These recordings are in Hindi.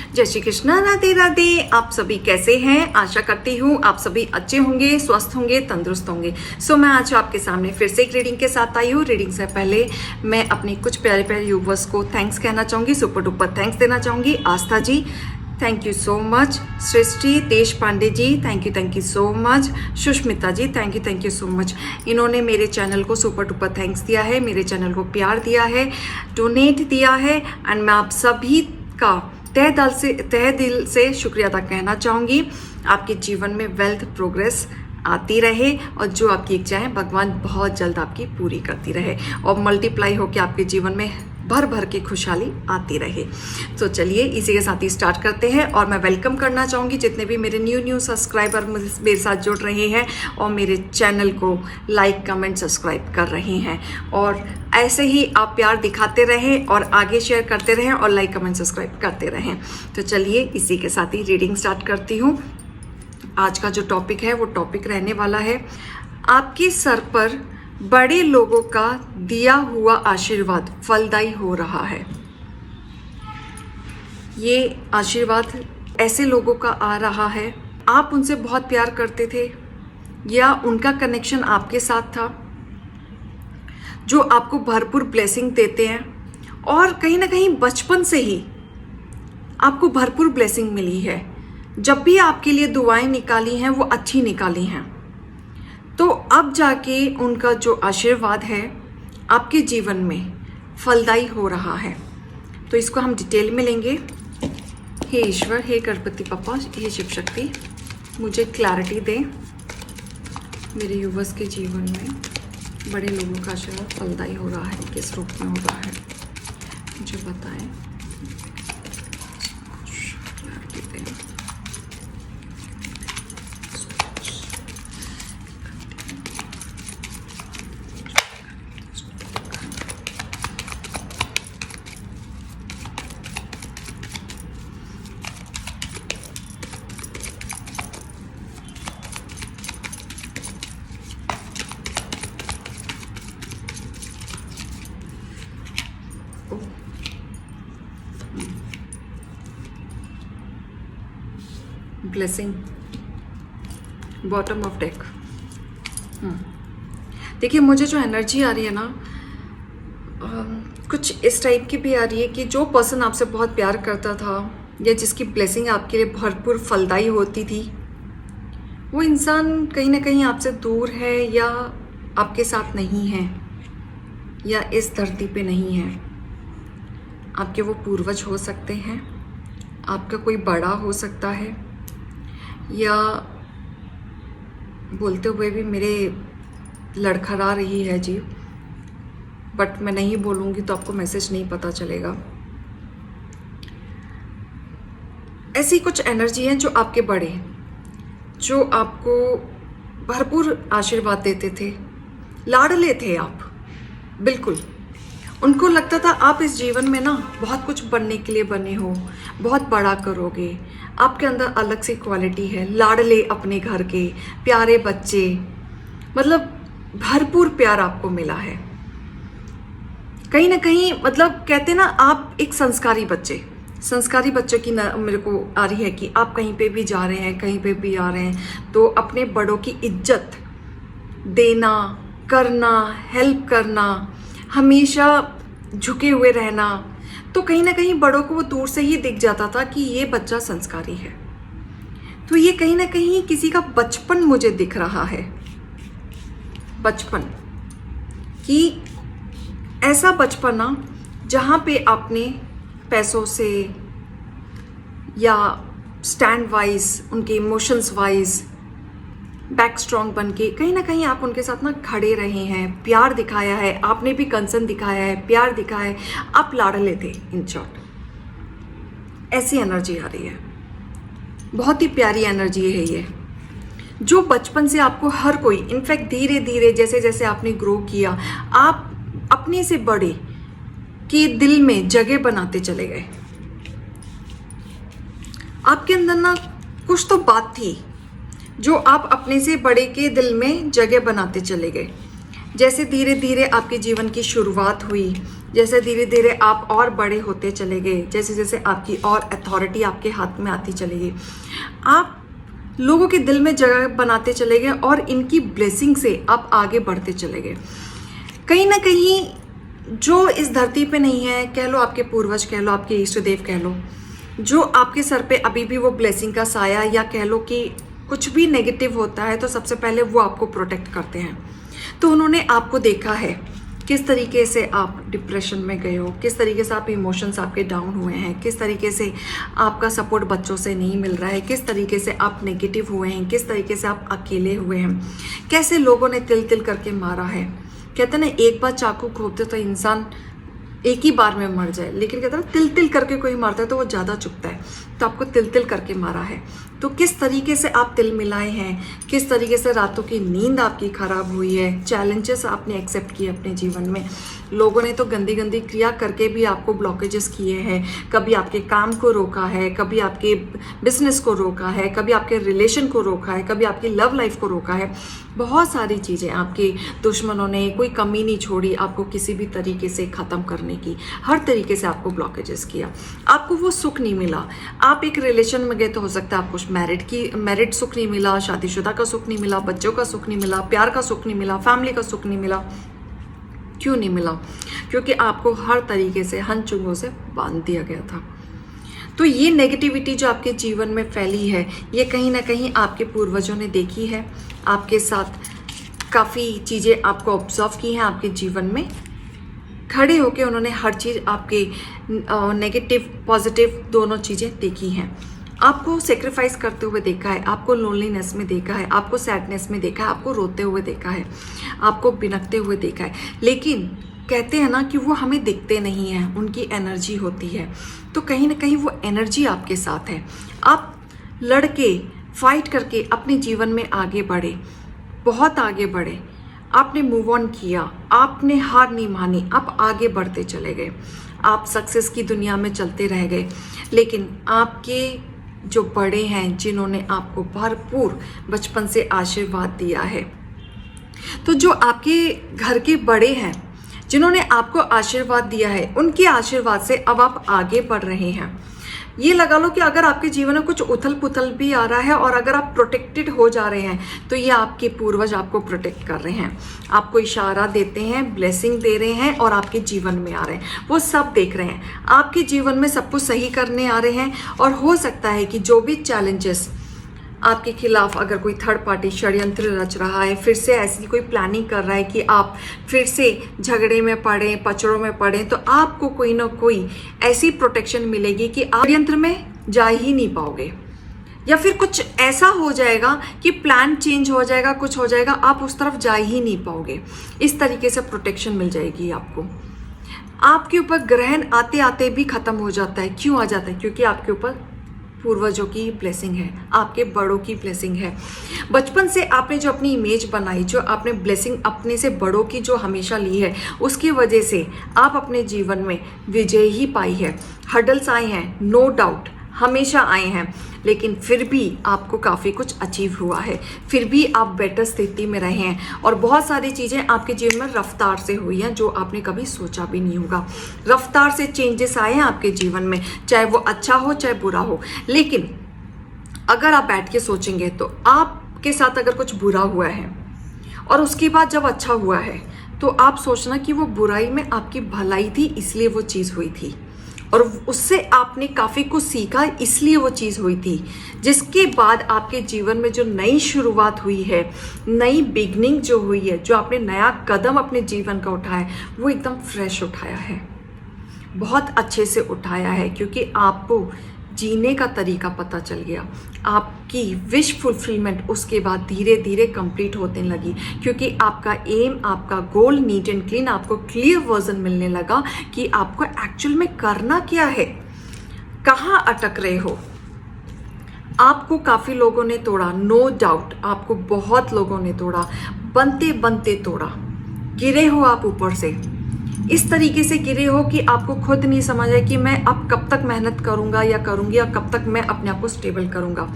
जय श्री कृष्णा, राधे राधे। आप सभी कैसे हैं? आशा करती हूँ आप सभी अच्छे होंगे, स्वस्थ होंगे, तंदुरुस्त होंगे। सो मैं आज आपके सामने फिर से एक रीडिंग के साथ आई हूँ। रीडिंग से पहले मैं अपने कुछ प्यारे प्यारे व्यूवर्स को थैंक्स कहना चाहूँगी, सुपर डुपर थैंक्स देना चाहूँगी। Aastha ji, thank you so much. Srishti Deshpande ji, thank you so much. Sushmita ji, thank you so much. इन्होंने मेरे चैनल को सुपर डुपर थैंक्स दिया है, मेरे चैनल को प्यार दिया है, डोनेट दिया है। एंड मैं आप सभी का तहे दिल से शुक्रिया अदा कहना चाहूँगी। आपके जीवन में वेल्थ प्रोग्रेस आती रहे और जो आपकी इच्छा है भगवान बहुत जल्द आपकी पूरी करती रहे और मल्टीप्लाई होकर आपके जीवन में भर भर के खुशहाली आती रहे। तो चलिए इसी के साथ ही स्टार्ट करते हैं। और मैं वेलकम करना चाहूँगी जितने भी मेरे न्यू सब्सक्राइबर मेरे साथ जुड़ रहे हैं और मेरे चैनल को लाइक कमेंट सब्सक्राइब कर रहे हैं। और ऐसे ही आप प्यार दिखाते रहें और आगे शेयर करते रहें और लाइक कमेंट सब्सक्राइब करते रहें। तो चलिए इसी के साथ ही रीडिंग स्टार्ट करती हूँ। आज का जो टॉपिक है वो टॉपिक रहने वाला है, आपके सर पर बड़े लोगों का दिया हुआ आशीर्वाद फलदायी हो रहा है। ये आशीर्वाद ऐसे लोगों का आ रहा है, आप उनसे बहुत प्यार करते थे या उनका कनेक्शन आपके साथ था, जो आपको भरपूर ब्लेसिंग देते हैं और कहीं ना कहीं बचपन से ही आपको भरपूर ब्लेसिंग मिली है। जब भी आपके लिए दुआएं निकाली हैं वो अच्छी निकाली हैं। तो अब जाके उनका जो आशीर्वाद है आपके जीवन में फलदायी हो रहा है। तो इसको हम डिटेल में लेंगे। हे ईश्वर, हे गणपति पापा, हे शिव शक्ति, मुझे क्लैरिटी दें। मेरे युवस के जीवन में बड़े लोगों का आशीर्वाद फलदायी हो रहा है, किस रूप में हो रहा है मुझे बताएं। क्लैरिटी दें। Blessing, bottom of deck. देखिए मुझे जो एनर्जी आ रही है ना, कुछ इस टाइप की भी आ रही है कि जो पर्सन आपसे बहुत प्यार करता था या जिसकी ब्लेसिंग आपके लिए भरपूर फलदायी होती थी, वो इंसान कहीं ना कहीं आपसे दूर है या आपके साथ नहीं है या इस धरती पे नहीं है। आपके वो पूर्वज हो सकते हैं, आपका कोई बड़ा हो सकता है, या बोलते हुए भी मेरे लड़खड़ा रही है जी, बट मैं नहीं बोलूँगी तो आपको मैसेज नहीं पता चलेगा। ऐसी कुछ एनर्जी है जो आपके बड़े, जो आपको भरपूर आशीर्वाद देते थे, लाडले थे आप, बिल्कुल। उनको लगता था आप इस जीवन में ना बहुत कुछ बनने के लिए बने हो, बहुत बड़ा करोगे, आपके अंदर अलग सी क्वालिटी है, लाडले अपने घर के प्यारे बच्चे, मतलब भरपूर प्यार आपको मिला है। कहीं ना कहीं मतलब कहते ना, आप एक संस्कारी बच्चों की मेरे को आ रही है कि आप कहीं पे भी जा रहे हैं, कहीं पे भी आ रहे हैं तो अपने बड़ों की इज्जत देना, करना, हेल्प करना, हमेशा झुके हुए रहना। तो कहीं ना कहीं बड़ों को वो दूर से ही दिख जाता था कि ये बच्चा संस्कारी है। तो ये कहीं ना कहीं किसी का बचपन मुझे दिख रहा है, बचपन कि ऐसा बचपन ना जहाँ पे आपने पैसों से या स्टैंड वाइज, उनके इमोशंस वाइज बैक स्ट्रॉन्ग बन के कहीं ना कहीं आप उनके साथ ना खड़े रहे हैं, प्यार दिखाया है, आपने भी कंसर्न दिखाया है, प्यार दिखाया है, आप लाडले थे। इन शॉर्ट ऐसी एनर्जी आ रही है, बहुत ही प्यारी एनर्जी है ये, जो बचपन से आपको हर कोई, इनफैक्ट धीरे धीरे जैसे जैसे आपने ग्रो किया, आप अपने से बड़े के दिल में जगह बनाते चले गए। आपके अंदर ना कुछ तो बात थी जो आप अपने से बड़े के दिल में जगह बनाते चले गए। जैसे धीरे धीरे आपके जीवन की शुरुआत हुई, जैसे धीरे धीरे आप और बड़े होते चले गए, जैसे जैसे आपकी और अथॉरिटी आपके हाथ में आती चली गई, आप लोगों के दिल में जगह बनाते चले गए और इनकी ब्लेसिंग से आप आगे बढ़ते चले गए। कहीं ना कहीं जो इस धरती पे नहीं है, कह लो आपके पूर्वज, कह लो आपके इष्ट देव, कह लो जो आपके सर पे अभी भी वो ब्लेसिंग का साया, या कह लो कि कुछ भी नेगेटिव होता है तो सबसे पहले वो आपको प्रोटेक्ट करते हैं। तो उन्होंने आपको देखा है किस तरीके से आप डिप्रेशन में गए हो, किस तरीके से आप इमोशंस आपके डाउन हुए हैं, किस तरीके से आपका सपोर्ट बच्चों से नहीं मिल रहा है, किस तरीके से आप नेगेटिव हुए हैं, किस तरीके से आप अकेले हुए हैं, कैसे लोगों ने तिल तिल करके मारा है। कहते ना एक बार चाकू घोंपते तो इंसान एक ही बार में मर जाए, लेकिन कहते हैं तिल तिल करके कोई मारता है तो वो ज़्यादा चुभता है। तो आपको तिल तिल करके मारा है, तो किस तरीके से आप तिल मिलाए हैं, किस तरीके से रातों की नींद आपकी खराब हुई है, चैलेंजेस आपने एक्सेप्ट किए अपने जीवन में। लोगों ने तो गंदी गंदी क्रिया करके भी आपको ब्लॉकेजेस किए हैं, कभी आपके काम को रोका है, कभी आपके बिजनेस को रोका है, कभी आपके रिलेशन को रोका है, कभी आपकी लव लाइफ को रोका है। बहुत सारी चीज़ें आपके दुश्मनों ने कोई कमी नहीं छोड़ी आपको किसी भी तरीके से ख़त्म करने की, हर तरीके से आपको ब्लॉकेजेस किया, आपको वो सुख नहीं मिला। आप एक रिलेशन में गए तो हो सकता है आपको मैरिड सुख नहीं मिला, शादीशुदा का सुख नहीं मिला, बच्चों का सुख नहीं मिला, प्यार का सुख नहीं मिला, फैमिली का सुख नहीं मिला। क्यों नहीं मिला? क्योंकि आपको हर तरीके से हन-चुंगों से बांध दिया गया था। तो ये नेगेटिविटी जो आपके जीवन में फैली है, ये कहीं ना कहीं आपके पूर्वजों ने देखी है, आपके साथ काफ़ी चीज़ें आपको ऑब्जर्व की हैं, आपके जीवन में खड़े होके उन्होंने हर चीज़ आपके नेगेटिव पॉजिटिव दोनों चीज़ें देखी हैं। आपको सेक्रीफाइस करते हुए देखा है, आपको लोनलीनेस में देखा है, आपको सैडनेस में देखा है, आपको रोते हुए देखा है, आपको बिनकते हुए देखा है। लेकिन कहते हैं ना कि वो हमें दिखते नहीं हैं, उनकी एनर्जी होती है। तो कहीं ना कहीं वो एनर्जी आपके साथ है। आप लड़के फाइट करके अपने जीवन में आगे बढ़े, बहुत आगे बढ़े, आपने मूव ऑन किया, आपने हार नहीं मानी, आप आगे बढ़ते चले गए, आप सक्सेस की दुनिया में चलते रह गए। लेकिन आपके जो बड़े हैं, जिन्होंने आपको भरपूर बचपन से आशीर्वाद दिया है, तो जो आपके घर के बड़े हैं जिन्होंने आपको आशीर्वाद दिया है, उनके आशीर्वाद से अब आप आगे बढ़ रहे हैं। ये लगा लो कि अगर आपके जीवन में कुछ उथल पुथल भी आ रहा है और अगर आप प्रोटेक्टेड हो जा रहे हैं, तो ये आपके पूर्वज आपको प्रोटेक्ट कर रहे हैं, आपको इशारा देते हैं, ब्लेसिंग दे रहे हैं और आपके जीवन में आ रहे हैं। वो सब देख रहे हैं, आपके जीवन में सब कुछ सही करने आ रहे हैं। और हो सकता है कि जो भी चैलेंजेस आपके खिलाफ अगर कोई थर्ड पार्टी षड्यंत्र रच रहा है, फिर से ऐसी कोई प्लानिंग कर रहा है कि आप फिर से झगड़े में पड़ें, पचड़ों में पड़ें, तो आपको कोई ना कोई ऐसी प्रोटेक्शन मिलेगी कि आप षड्यंत्र में जा ही नहीं पाओगे। या फिर कुछ ऐसा हो जाएगा कि प्लान चेंज हो जाएगा, कुछ हो जाएगा, आप उस तरफ जा ही नहीं पाओगे। इस तरीके से प्रोटेक्शन मिल जाएगी आपको। आपके ऊपर ग्रहण आते आते भी खत्म हो जाता है। क्यों आ जाता है? क्योंकि आपके ऊपर पूर्वजों की ब्लेसिंग है, आपके बड़ों की ब्लेसिंग है। बचपन से आपने जो अपनी इमेज बनाई, जो आपने ब्लेसिंग अपने से बड़ों की जो हमेशा ली है, उसकी वजह से आप अपने जीवन में विजय ही पाई है। हर्डल्स आए हैं, नो डाउट, हमेशा आए हैं, लेकिन फिर भी आपको काफ़ी कुछ अचीव हुआ है, फिर भी आप बेटर स्थिति में रहे हैं। और बहुत सारी चीज़ें आपके जीवन में रफ्तार से हुई हैं जो आपने कभी सोचा भी नहीं होगा। रफ्तार से चेंजेस आए हैं आपके जीवन में, चाहे वो अच्छा हो चाहे बुरा हो। लेकिन अगर आप बैठ के सोचेंगे तो आपके साथ अगर कुछ बुरा हुआ है और उसके बाद जब अच्छा हुआ है, तो आप सोचना कि वो बुराई में आपकी भलाई थी, इसलिए वो चीज़ हुई थी, और उससे आपने काफ़ी कुछ सीखा, इसलिए वो चीज़ हुई थी। जिसके बाद आपके जीवन में जो नई शुरुआत हुई है, नई बिगनिंग जो हुई है, जो आपने नया कदम अपने जीवन का उठाया है, वो एकदम फ्रेश उठाया है, बहुत अच्छे से उठाया है। क्योंकि आपको जीने का तरीका पता चल गया, आपकी विश फुलफिलमेंट उसके बाद धीरे धीरे कंप्लीट होने लगी। क्योंकि आपका एम, आपका गोल नीट एंड क्लीन, आपको क्लियर वर्जन मिलने लगा कि आपको एक्चुअल में करना क्या है, कहाँ अटक रहे हो। आपको काफ़ी लोगों ने तोड़ा, नो डाउट, आपको बहुत लोगों ने तोड़ा, बनते बनते तोड़ा, गिरे हो आप ऊपर से, इस तरीके से गिरे हो कि आपको खुद नहीं समझ आए कि मैं अब कब तक मेहनत करूंगा या करूंगी, या कब तक मैं अपने आप को स्टेबल करूंगा।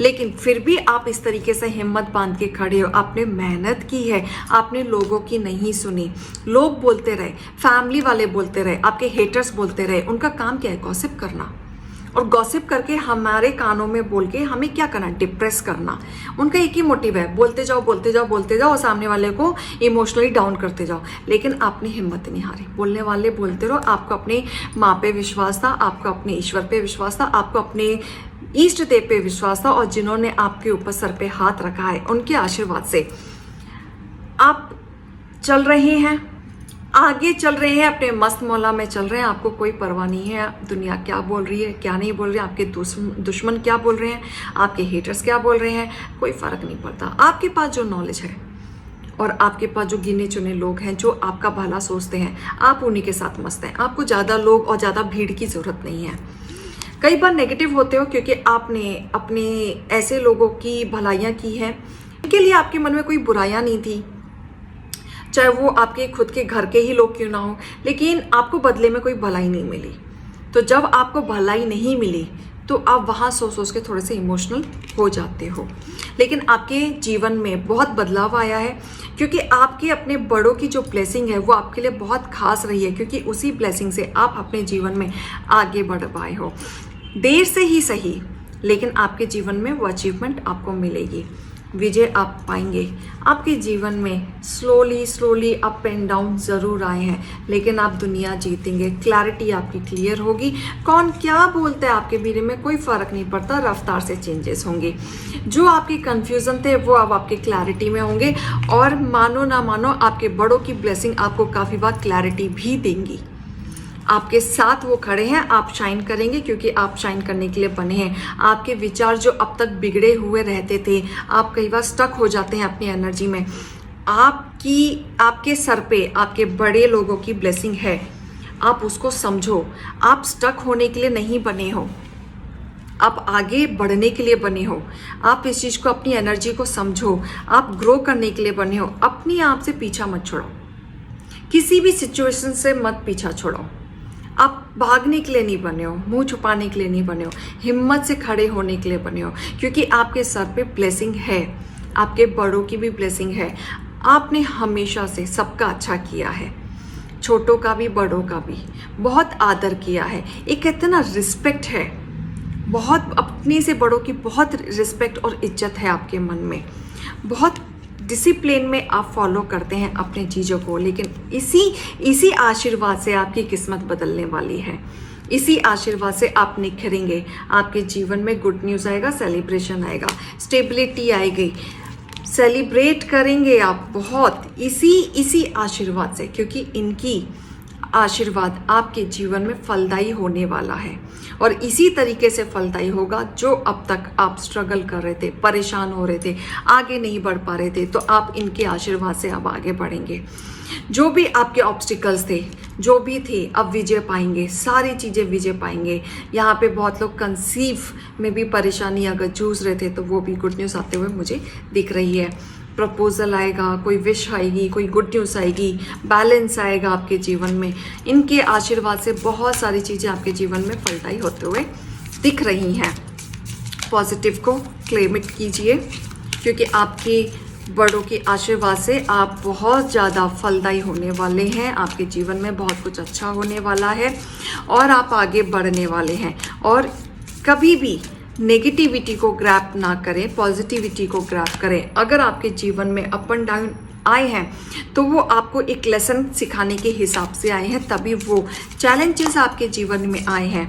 लेकिन फिर भी आप इस तरीके से हिम्मत बांध के खड़े हो, आपने मेहनत की है, आपने लोगों की नहीं सुनी। लोग बोलते रहे, फैमिली वाले बोलते रहे, आपके हेटर्स बोलते रहे, उनका काम क्या है? गॉसिप करना। और गॉसिप करके हमारे कानों में बोल के हमें क्या करना? डिप्रेस करना। उनका एक ही मोटिव है, बोलते जाओ बोलते जाओ बोलते जाओ और सामने वाले को इमोशनली डाउन करते जाओ। लेकिन आपने हिम्मत नहीं हारी, बोलने वाले बोलते रहो। आपको अपने माँ पे विश्वास था, आपको अपने ईश्वर पे विश्वास था, आपको अपने इष्ट देव पे विश्वास था, और जिन्होंने आपके ऊपर सर पे हाथ रखा है उनके आशीर्वाद से आप चल रहे हैं, आगे चल रहे हैं, अपने मस्त मौला में चल रहे हैं। आपको कोई परवाह नहीं है दुनिया क्या बोल रही है, क्या नहीं बोल रही है, आपके दुश्मन क्या बोल रहे हैं, आपके हेटर्स क्या बोल रहे हैं, कोई फर्क नहीं पड़ता। आपके पास जो नॉलेज है और आपके पास जो गिने चुने लोग हैं जो आपका भला सोचते हैं, आप उन्हीं के साथ मस्त हैं। आपको ज़्यादा लोग और ज़्यादा भीड़ की ज़रूरत नहीं है। कई बार नेगेटिव होते हो क्योंकि आपने अपने ऐसे लोगों की भलाइयाँ की हैं, इनके लिए आपके मन में कोई बुराइयाँ नहीं थी, चाहे वो आपके खुद के घर के ही लोग क्यों ना हो, लेकिन आपको बदले में कोई भलाई नहीं मिली। तो जब आपको भलाई नहीं मिली तो आप वहाँ सोच सोच के थोड़े से इमोशनल हो जाते हो। लेकिन आपके जीवन में बहुत बदलाव आया है क्योंकि आपके अपने बड़ों की जो ब्लेसिंग है वो आपके लिए बहुत खास रही है, क्योंकि उसी ब्लेसिंग से आप अपने जीवन में आगे बढ़ पाए हो। देर से ही सही, लेकिन आपके जीवन में वो अचीवमेंट आपको मिलेगी, विजय आप पाएंगे। आपके जीवन में स्लोली अप एंड डाउन ज़रूर आए हैं, लेकिन आप दुनिया जीतेंगे। क्लैरिटी आपकी क्लियर होगी। कौन क्या बोलता है आपके बारे में कोई फ़र्क नहीं पड़ता, रफ्तार से चेंजेस होंगे। जो आपके कन्फ्यूज़न थे वो अब आपके क्लैरिटी में होंगे, और मानो ना मानो आपके बड़ों की ब्लेसिंग आपको काफ़ी बार क्लैरिटी भी देंगी। आपके साथ वो खड़े हैं, आप शाइन करेंगे क्योंकि आप शाइन करने के लिए बने हैं। आपके विचार जो अब तक बिगड़े हुए रहते थे, आप कई बार स्टक हो जाते हैं अपनी एनर्जी में, आपके सर पे आपके बड़े लोगों की ब्लेसिंग है। आप उसको समझो। आप स्टक होने के लिए नहीं बने हो, आप आगे बढ़ने के लिए बने हो। आप इस चीज़ को, अपनी एनर्जी को समझो। आप ग्रो करने के लिए बने हो। अपने आप से पीछा मत छोड़ो, किसी भी सिचुएशन से मत पीछा छोड़ो। आप भागने के लिए नहीं बने हो, मुंह छुपाने के लिए नहीं बने हो, हिम्मत से खड़े होने के लिए बने हो, क्योंकि आपके सर पे ब्लेसिंग है, आपके बड़ों की भी ब्लेसिंग है। आपने हमेशा से सबका अच्छा किया है, छोटों का भी बड़ों का भी बहुत आदर किया है। एक कहते हैं ना रिस्पेक्ट है, बहुत अपने से बड़ों की बहुत रिस्पेक्ट और इज्जत है आपके मन में। बहुत डिसिप्लिन में आप फॉलो करते हैं अपने चीज़ों को, लेकिन इसी आशीर्वाद से आपकी किस्मत बदलने वाली है। इसी आशीर्वाद से आप निखरेंगे। आपके जीवन में गुड न्यूज़ आएगा, सेलिब्रेशन आएगा, स्टेबिलिटी आएगी, सेलिब्रेट करेंगे आप बहुत इसी आशीर्वाद से, क्योंकि इनकी आशीर्वाद आपके जीवन में फलदायी होने वाला है। और इसी तरीके से फलदायी होगा जो अब तक आप स्ट्रगल कर रहे थे, परेशान हो रहे थे, आगे नहीं बढ़ पा रहे थे, तो आप इनके आशीर्वाद से अब आगे बढ़ेंगे। जो भी आपके ऑब्स्टिकल्स थे, जो भी थे, अब विजय पाएंगे, सारी चीज़ें विजय पाएंगे। यहाँ पे बहुत लोग कंसीव में भी परेशानी अगर जूझ रहे थे तो वो भी गुड न्यूज़ आते हुए मुझे दिख रही है। प्रपोजल आएगा, कोई विश आएगी, कोई गुड न्यूज़ आएगी, बैलेंस आएगा आपके जीवन में। इनके आशीर्वाद से बहुत सारी चीज़ें आपके जीवन में फलदायी होते हुए दिख रही हैं। पॉजिटिव को क्लेम इट कीजिए, क्योंकि आपके बड़ों के आशीर्वाद से आप बहुत ज़्यादा फलदायी होने वाले हैं। आपके जीवन में बहुत कुछ अच्छा होने वाला है और आप आगे बढ़ने वाले हैं। और कभी भी नेगेटिविटी को ग्रैब ना करें, पॉजिटिविटी को ग्रैब करें। अगर आपके जीवन में अप एंड डाउन आए हैं तो वो आपको एक लेसन सिखाने के हिसाब से आए हैं, तभी वो चैलेंजेस आपके जीवन में आए हैं,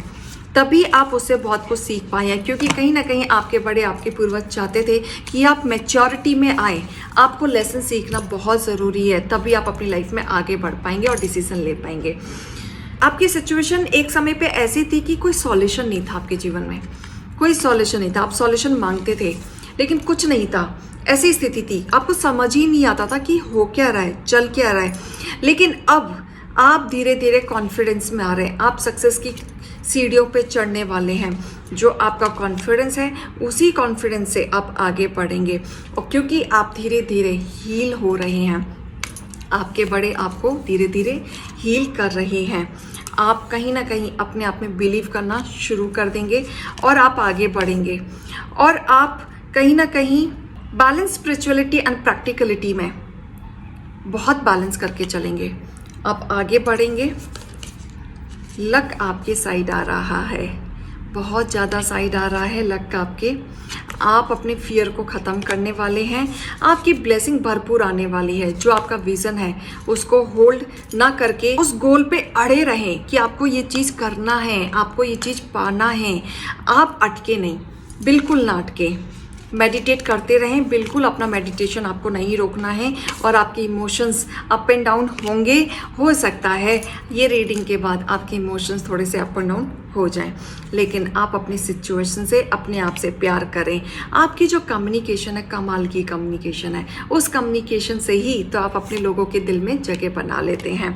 तभी आप उससे बहुत कुछ सीख पाए हैं। क्योंकि कहीं ना कहीं आपके बड़े, आपके पूर्वज चाहते थे कि आप मैच्योरिटी में आए। आपको लेसन सीखना बहुत ज़रूरी है, तभी आप अपनी लाइफ में आगे बढ़ पाएंगे और डिसीजन ले पाएंगे। आपकी सिचुएशन एक समय पे ऐसी थी कि कोई सॉल्यूशन नहीं था आपके जीवन में, कोई सॉल्यूशन नहीं था। आप सॉल्यूशन मांगते थे लेकिन कुछ नहीं था, ऐसी स्थिति थी, आपको समझ ही नहीं आता था कि हो क्या रहा है, चल क्या रहा है। लेकिन अब आप धीरे धीरे कॉन्फिडेंस में आ रहे हैं, आप सक्सेस की सीढ़ियों पे चढ़ने वाले हैं। जो आपका कॉन्फिडेंस है, उसी कॉन्फिडेंस से आप आगे बढ़ेंगे। और क्योंकि आप धीरे धीरे हील हो रहे हैं, आपके बड़े आपको धीरे धीरे हील कर रहे हैं। आप कहीं ना कहीं अपने आप में बिलीव करना शुरू कर देंगे और आप आगे बढ़ेंगे और आप कहीं ना कहीं बैलेंस स्पिरिचुअलिटी एंड प्रैक्टिकलिटी में बहुत बैलेंस करके चलेंगे। आप आगे बढ़ेंगे। लक आपके साइड आ रहा है, बहुत ज़्यादा साइड आ रहा है लक आपके। आप अपने फियर को ख़त्म करने वाले हैं। आपकी ब्लेसिंग भरपूर आने वाली है। जो आपका विज़न है उसको होल्ड ना करके उस गोल पे अड़े रहें कि आपको ये चीज़ करना है, आपको ये चीज़ पाना है। आप अटके नहीं, बिल्कुल ना अटके। मेडिटेट करते रहें, बिल्कुल अपना मेडिटेशन आपको नहीं रोकना है। और आपके इमोशंस अप एंड डाउन होंगे। हो सकता है ये रीडिंग के बाद आपके इमोशंस थोड़े से अप एंड डाउन हो जाएं, लेकिन आप अपनी सिचुएशन से अपने आप से प्यार करें। आपकी जो कम्युनिकेशन है कमाल की कम्युनिकेशन है। उस कम्युनिकेशन से ही तो आप अपने लोगों के दिल में जगह बना लेते हैं।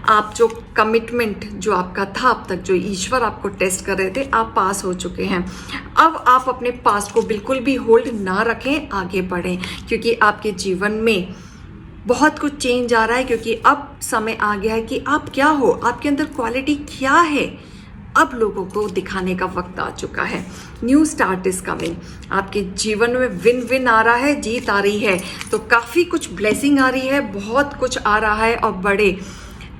आप जो कमिटमेंट जो आपका था अब तक, जो ईश्वर आपको टेस्ट कर रहे थे, आप पास हो चुके हैं। अब आप अपने पास्ट को बिल्कुल भी होल्ड ना रखें, आगे बढ़ें, क्योंकि आपके जीवन में बहुत कुछ चेंज आ रहा है। क्योंकि अब समय आ गया है कि आप क्या हो, आपके अंदर क्वालिटी क्या है, अब लोगों को दिखाने का वक्त आ चुका है। New start is coming. आपके जीवन में विन विन आ रहा है, जीत आ रही है। तो काफ़ी कुछ ब्लेसिंग आ रही है, बहुत कुछ आ रहा है और बड़े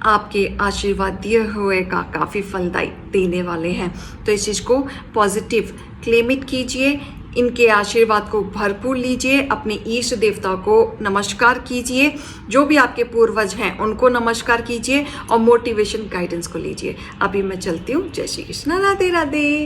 आपके आशीर्वाद दिए हुए का काफ़ी फलदायी देने वाले हैं। तो इस चीज़ को पॉजिटिव क्लेम इट कीजिए, इनके आशीर्वाद को भरपूर लीजिए। अपने इष्ट देवता को नमस्कार कीजिए, जो भी आपके पूर्वज हैं उनको नमस्कार कीजिए और मोटिवेशन गाइडेंस को लीजिए। अभी मैं चलती हूँ। जय श्री कृष्ण, राधे राधे।